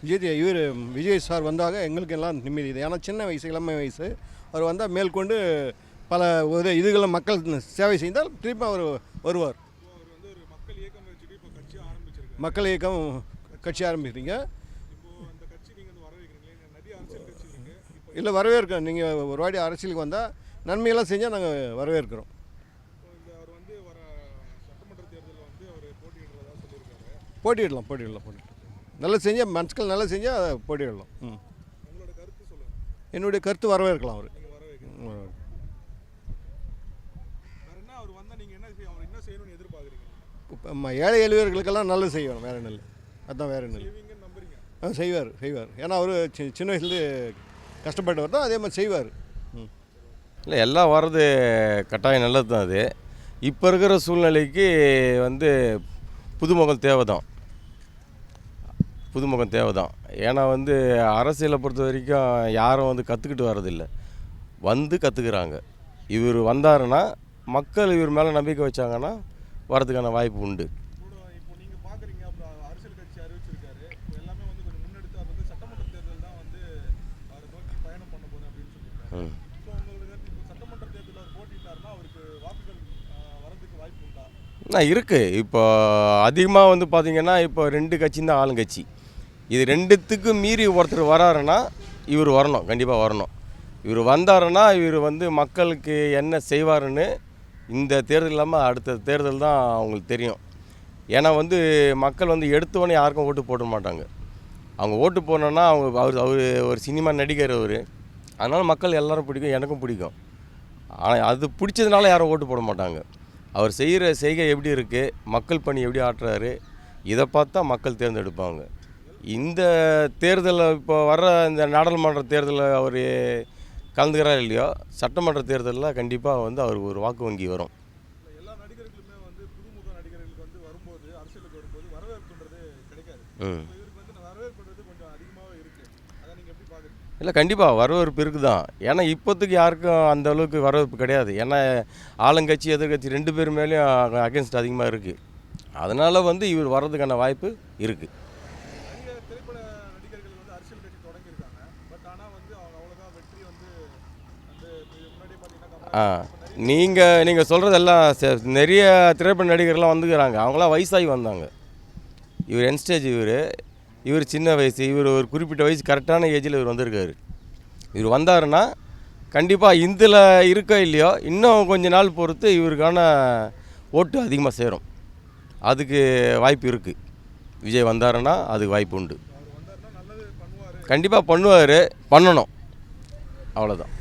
Vijay sir வந்தாக எங்களுக்கு எல்லாம் நிம்மதி இது. ஏன்னா சின்ன வயசு, இளமை வயசு. அவர் வந்தால் மேற்கொண்டு பல இதுகளை மக்கள் சேவை செய்தால் திருப்பி அவர் வருவார். மக்கள் இயக்கம் கட்சி ஆரம்பிக்கிறீங்க இல்லை? வரவேற்கிறோம். நீங்கள் ஒரு வாட்டி அரசியலுக்கு வந்தால் நன்மையெல்லாம் செஞ்சால் நாங்கள் வரவேற்கிறோம். போட்டியிடலாம். நல்லா செஞ்சால் மக்கள் நல்லா செஞ்சால் போட்டியிடலாம். என்னுடைய கருத்து வரவேற்கலாம். அவர் இப்போ ஏழை எளியவர்களுக்கெல்லாம் நல்லது செய்யணும். வேறு நல்ல அதுதான் வேறு நல்ல செய்வார். ஏன்னா அவர் சின்ன வயசுலேருந்து கஷ்டப்பட்டவர் தான், அதே மாதிரி செய்வார். இல்லை, எல்லாம் வர்றது கட்டாயம் நல்லது தான். அது இப்போ இருக்கிற சூழ்நிலைக்கு புதுமுகம் தேவை தான். ஏன்னா அரசியலை பொறுத்த வரைக்கும் யாரும் கற்றுக்கிட்டு வர்றதில்லை, கற்றுக்குறாங்க. இவர் வந்தாருன்னா மக்கள் இவர் மேலே நம்பிக்கை வச்சாங்கன்னா வரதுக்கான வாய்ப்பு உண்டு. இருக்குது. இப்போ அதிகமாக பார்த்திங்கன்னா இப்போ 2 கட்சி தான் ஆளுங்கட்சி. இது 2த்துக்கும் மீறி ஒருத்தர் வராருன்னா இவர் வரணும், கண்டிப்பாக வரணும். இவர் வந்தாருன்னா இவர் மக்களுக்கு என்ன செய்வாருன்னு இந்த தேர்தல் இல்லாமல் அடுத்த தேர்தல் தான் அவங்களுக்கு தெரியும். ஏன்னா மக்கள் எடுத்தவொடனே யாருக்கும் ஓட்டு போட மாட்டாங்க. அவங்க ஓட்டு போடணுன்னா அவர் ஒரு சினிமா நடிகர் அவர். அதனால் மக்கள் எல்லோரும் பிடிக்கும், எனக்கும் பிடிக்கும். ஆனால் அது பிடிச்சதுனால யாரும் ஓட்டு போட மாட்டாங்க. அவர் செய்கிற செய்கை எப்படி இருக்குது, மக்கள் பணி எப்படி ஆட்டுறாரு, இதை பார்த்தா மக்கள் தேர்ந்தெடுப்பாங்க. இந்த தேர்தலில் இப்போ வர்ற இந்த நாடாளுமன்ற தேர்தலில் அவர் கலந்துக்கிறார் இல்லையோ, சட்டமன்ற தேர்தலில் கண்டிப்பாக அவருக்கு ஒரு வாக்கு வங்கி வரும். இல்லை, கண்டிப்பாக வரவேற்பு இருக்குது தான். ஏன்னா இப்போத்துக்கு யாருக்கும் அந்த அளவுக்கு வரவேற்பு கிடையாது. ஏன்னா ஆளுங்கட்சி எதிர்கட்சி 2 பேர் மேலேயும் அகேன்ஸ்ட் அதிகமாக இருக்குது. அதனால் இவர் வர்றதுக்கான வாய்ப்பு இருக்குது. நீங்கள் சொல்கிறதெல்லாம் நிறைய திரைப்பட நடிகர்லாம் வந்துக்கிறாங்க. அவங்களாம் வயசாகி வந்தாங்க. இவர் யங்ஸ்டேஜ், இவர் சின்ன வயசு. இவர் ஒரு குறிப்பிட்ட வயசு கரெக்டான ஏஜில் இவர் வந்திருக்காரு. இவர் வந்தாருன்னா கண்டிப்பாக இதில் இருக்கோ இல்லையோ, இன்னும் கொஞ்ச நாள் பொறுத்து இவருக்கான ஓட்டு அதிகமாக சேரும். அதுக்கு வாய்ப்பு இருக்குது. விஜய் வந்தாருன்னா அதுக்கு வாய்ப்பு உண்டு. கண்டிப்பாக பண்ணணும். அவ்வளோதான்.